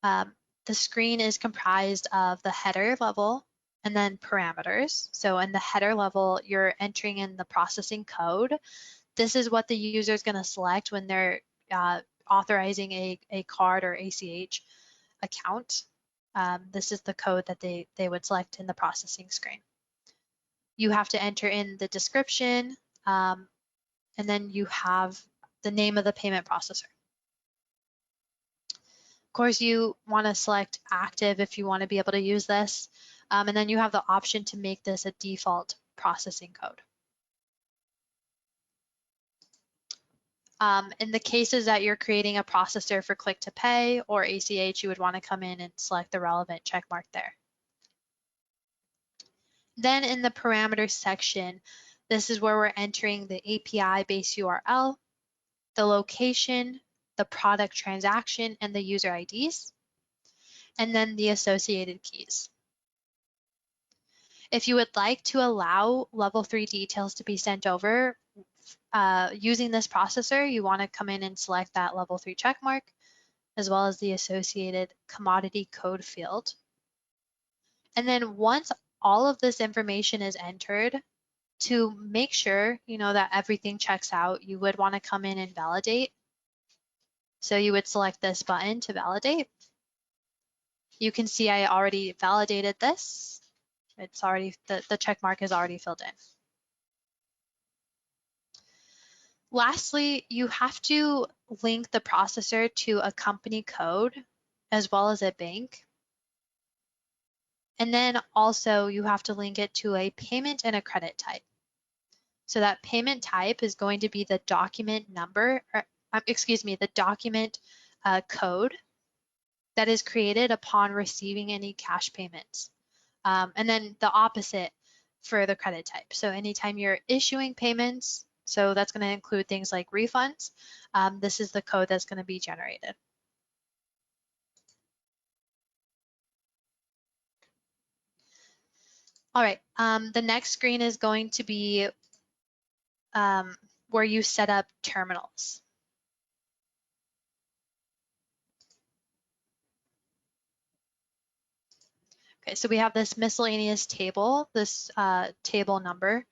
link. The screen is comprised of the header level and then parameters. So in the header level, you're entering in the processing code. This is what the user is going to select when they're authorizing a card or ACH account. This is the code that they would select in the processing screen. You have to enter in the description, and then you have the name of the payment processor. Of course, you want to select active if you want to be able to use this, and then you have the option to make this a default processing code. In the cases that you're creating a processor for Click to Pay or ACH, you would want to come in and select the relevant check mark there. Then in the parameters section, this is where we're entering the API base URL, the location, the product transaction, and the user IDs, and then the associated keys. If you would like to allow level 3 details to be sent over using this processor, you want to come in and select that level 3 checkmark, as well as the associated commodity code field. And then once all of this information is entered, to make sure that everything checks out, you would want to come in and validate. So you would select this button to validate. You can see I already validated this. It's already, the check mark is already filled in. Lastly, you have to link the processor to a company code as well as a bank. And then also you have to link it to a payment and a credit type. So that payment type is going to be the document number, or the document code that is created upon receiving any cash payments. And then the opposite for the credit type. So anytime you're issuing payments, so that's going to include things like refunds, this is the code that's going to be generated. All right, the next screen is going to be where you set up terminals. Okay, so we have this miscellaneous table, this table number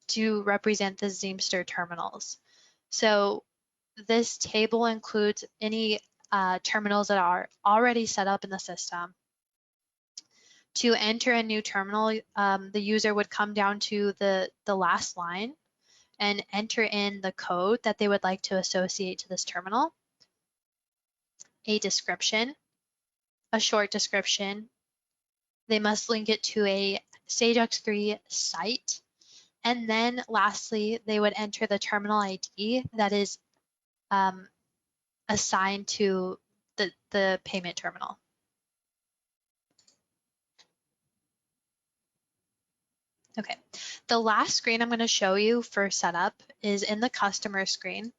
to represent the Zeemster terminals. So this table includes any terminals that are already set up in the system. To enter a new terminal, the user would come down to the last line and enter in the code that they would like to associate to this terminal, a description, a short description. They must link it to a Sage X3 site. And then lastly, they would enter the terminal ID that is assigned to the payment terminal. Okay, the last screen I'm going to show you for setup is in the customer screen.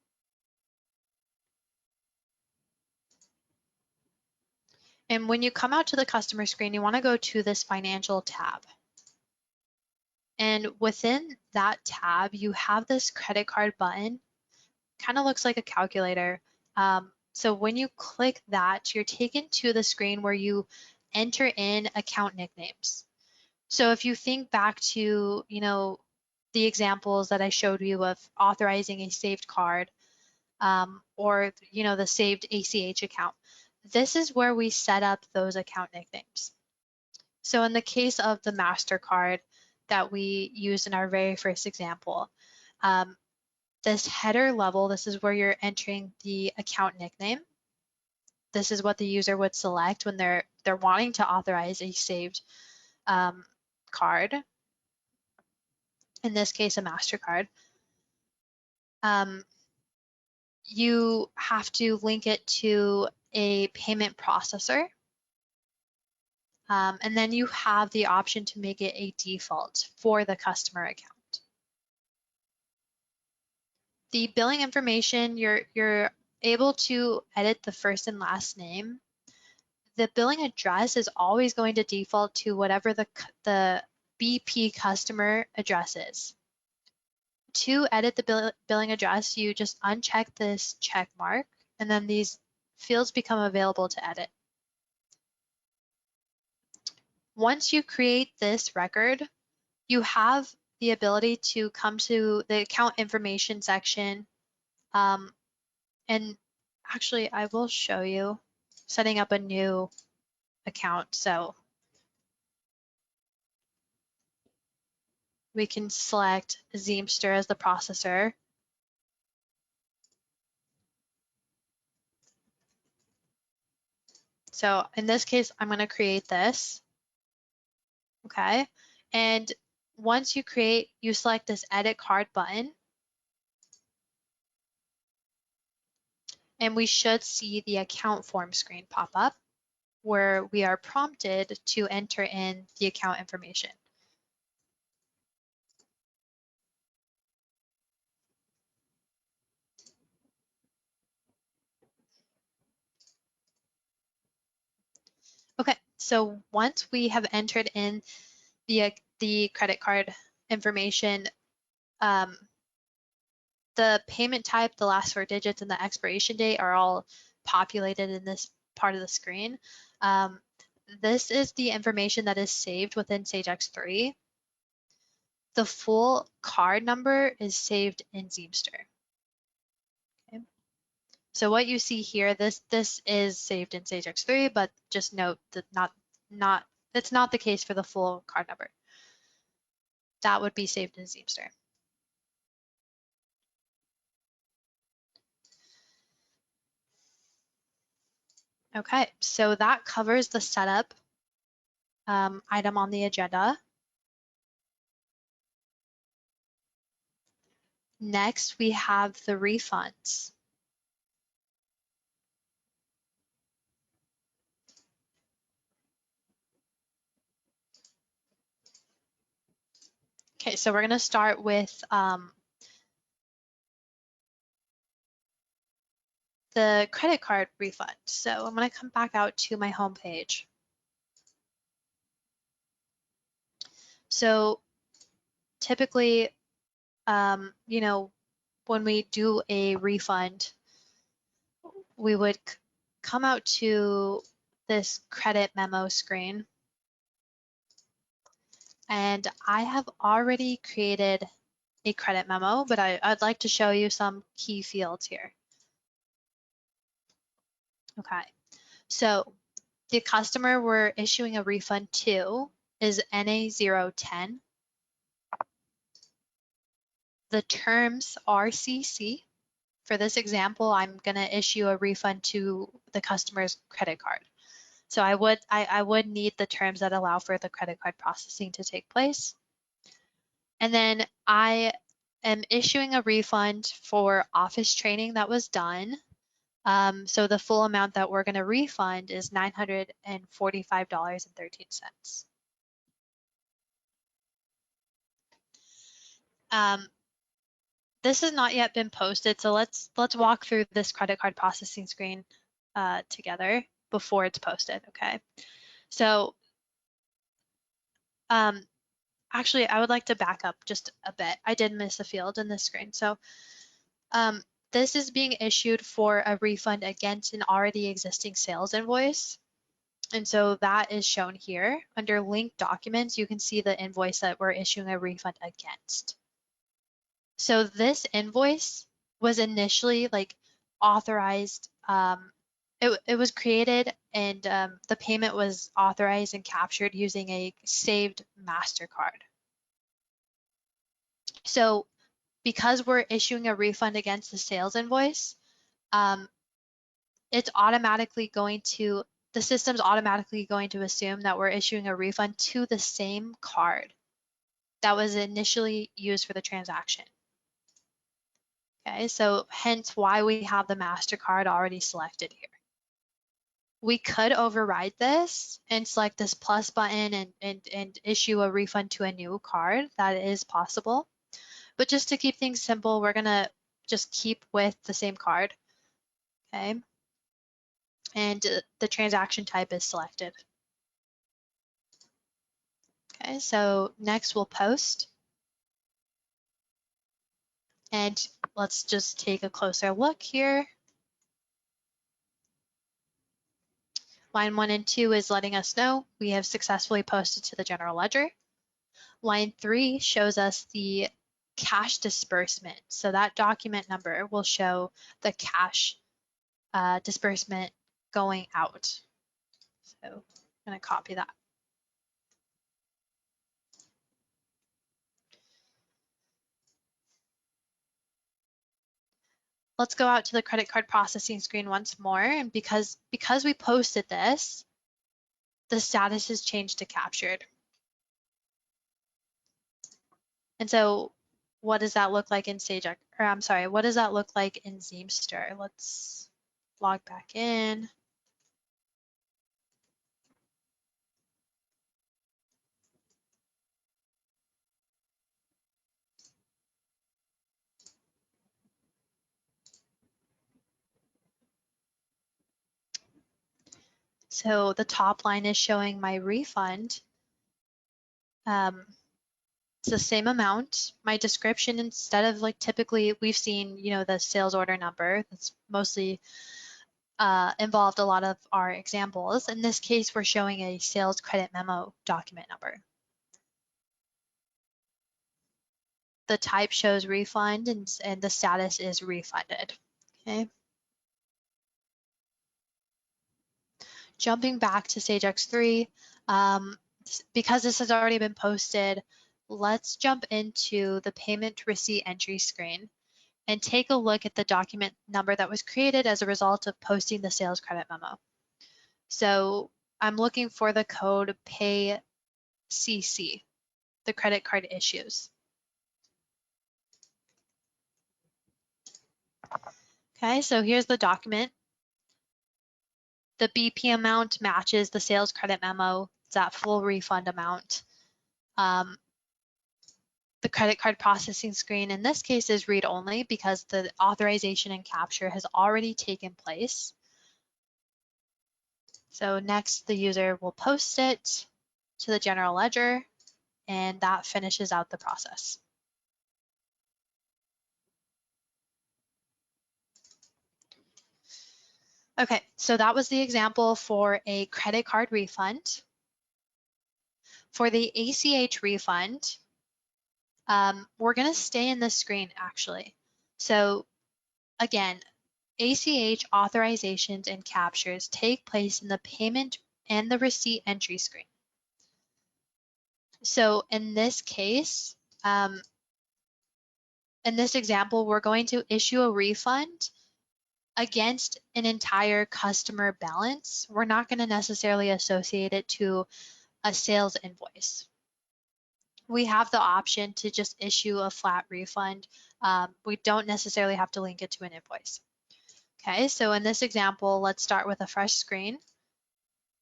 And when you come out to the customer screen, you want to go to this financial tab. And within that tab, you have this credit card button. Kind of looks like a calculator. So when you click that, you're taken to the screen where you enter in account nicknames. So if you think back to, the examples that I showed you of authorizing a saved card, or, the saved ACH account, this is where we set up those account nicknames. So in the case of the MasterCard that we used in our very first example, this header level, this is where you're entering the account nickname. This is what the user would select when they're wanting to authorize a saved card. In this case, a MasterCard. You have to link it to a payment processor. And then you have the option to make it a default for the customer account. The billing information, you're able to edit the first and last name. The billing address is always going to default to whatever the BP customer address is. To edit the billing address, you just uncheck this check mark, and then these fields become available to edit. Once you create this record, you have the ability to come to the account information section. And actually, I will show you setting up a new account. So we can select Zeemster as the processor. So in this case, I'm going to create this. Okay. And once you create, you select this edit card button. And we should see the account form screen pop up where we are prompted to enter in the account information. Okay, so once we have entered in the credit card information, the payment type, the last 4 digits, and the expiration date are all populated in this part of the screen. This is the information that is saved within Sage X3. The full card number is saved in Zeemster. Okay. So what you see here, this is saved in Sage X3, but just note that that's not the case for the full card number. That would be saved in Zeemster. Okay, so that covers the setup item on the agenda. Next, we have the refunds. Okay, so we're going to start with the credit card refund. So I'm going to come back out to my home page. So typically, you know, when we do a refund, we would come out to this credit memo screen. And I have already created a credit memo, but I'd like to show you some key fields here. Okay, so the customer we're issuing a refund to is NA010. The terms are CC. For this example, I'm going to issue a refund to the customer's credit card. So I would need the terms that allow for the credit card processing to take place. And then I am issuing a refund for office training that was done. So the full amount that we're going to refund is $945.13. This has not yet been posted, so let's walk through this credit card processing screen together before it's posted, okay? So actually, I would like to back up just a bit. I did miss a field in this screen. So this is being issued for a refund against an already existing sales invoice. And so that is shown here. Under linked documents, you can see the invoice that we're issuing a refund against. So this invoice was initially like authorized. It was created and the payment was authorized and captured using a saved MasterCard. So because we're issuing a refund against the sales invoice, it's automatically going to, the system's automatically going to assume that we're issuing a refund to the same card that was initially used for the transaction. Okay, so hence why we have the MasterCard already selected here. We could override this and select this plus button and issue a refund to a new card. That is possible. But just to keep things simple, we're gonna just keep with the same card. Okay. And the transaction type is selected. Okay, so next we'll post. And let's just take a closer look here. Line 1 and 2 is letting us know we have successfully posted to the general ledger. Line 3 shows us the cash disbursement. So that document number will show the cash disbursement going out. So I'm going to copy that. Let's go out to the credit card processing screen once more. And because we posted this, the status has changed to captured. And so what does that look like in Sage, or I'm sorry, what does that look like in Zeemster? Let's log back in. So the top line is showing my refund. It's the same amount. My description, instead of like typically we've seen, you know, the sales order number, that's mostly involved a lot of our examples. In this case, we're showing a sales credit memo document number. The type shows refund and the status is refunded. Okay. Jumping back to Sage X3, because this has already been posted, let's jump into the payment receipt entry screen and take a look at the document number that was created as a result of posting the sales credit memo. So I'm looking for the code PayCC, the credit card issues. Okay, so here's the document. The BP amount matches the sales credit memo. It's that full refund amount. The credit card processing screen in this case is read only because the authorization and capture has already taken place. So next the user will post it to the general ledger and that finishes out the process. Okay, so that was the example for a credit card refund. For the ACH refund, we're going to stay in this screen actually. So again, ACH authorizations and captures take place in the payment and the receipt entry screen. So in this case, in this example, we're going to issue a refund against an entire customer balance. We're not going to necessarily associate it to a sales invoice. We have the option to just issue a flat refund. We don't necessarily have to link it to an invoice. Okay, so in this example, let's start with a fresh screen.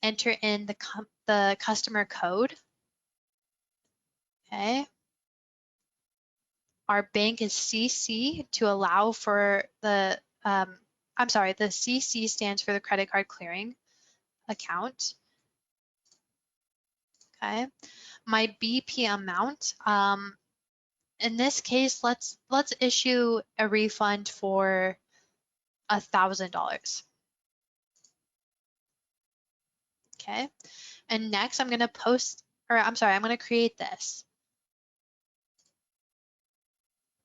Enter in the customer code. Okay. Our bank is CC to allow for the, I'm sorry, the CC stands for the credit card clearing account. Okay. My BP amount, in this case, let's issue a refund for $1,000. Okay. And next I'm going to I'm going to create this.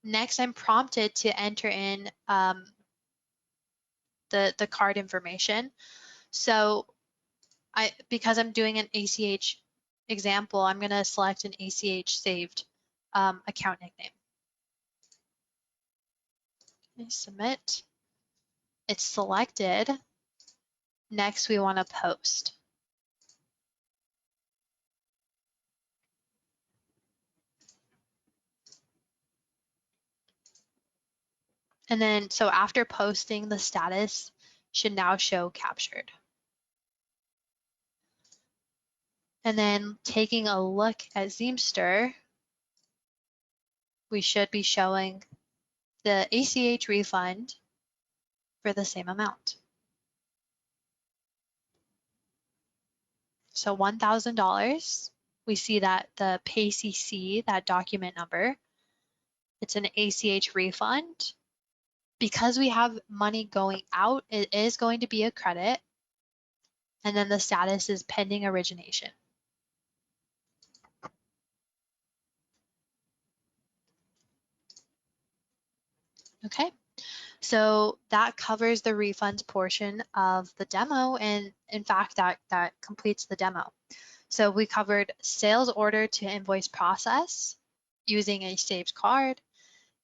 Next, I'm prompted to enter in the card information. So because I'm doing an ACH example, I'm going to select an ACH saved account nickname. Okay, submit. It's selected. Next, we want to post. And then, so after posting, the status should now show captured. And then taking a look at Zeemster, we should be showing the ACH refund for the same amount. So $1,000, we see that the PayCC, that document number, it's an ACH refund. Because we have money going out, it is going to be a credit. And then the status is pending origination. Okay, So that covers the refunds portion of the demo, and in fact, that completes the demo. So we covered sales order to invoice process using a saved card,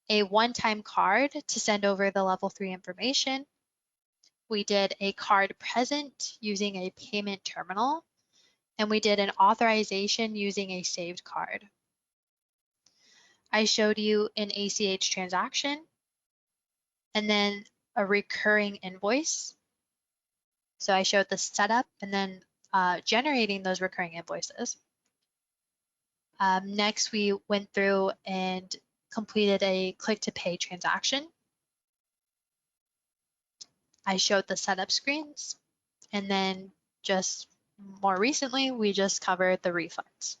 a one-time card to send over the level 3 information. We did a card present using a payment terminal, and we did an authorization using a saved card. I showed you an ACH transaction and then a recurring invoice. So I showed the setup and then generating those recurring invoices. Next, we went through and completed a click to pay transaction. I showed the setup screens, and then just more recently, we just covered the refunds.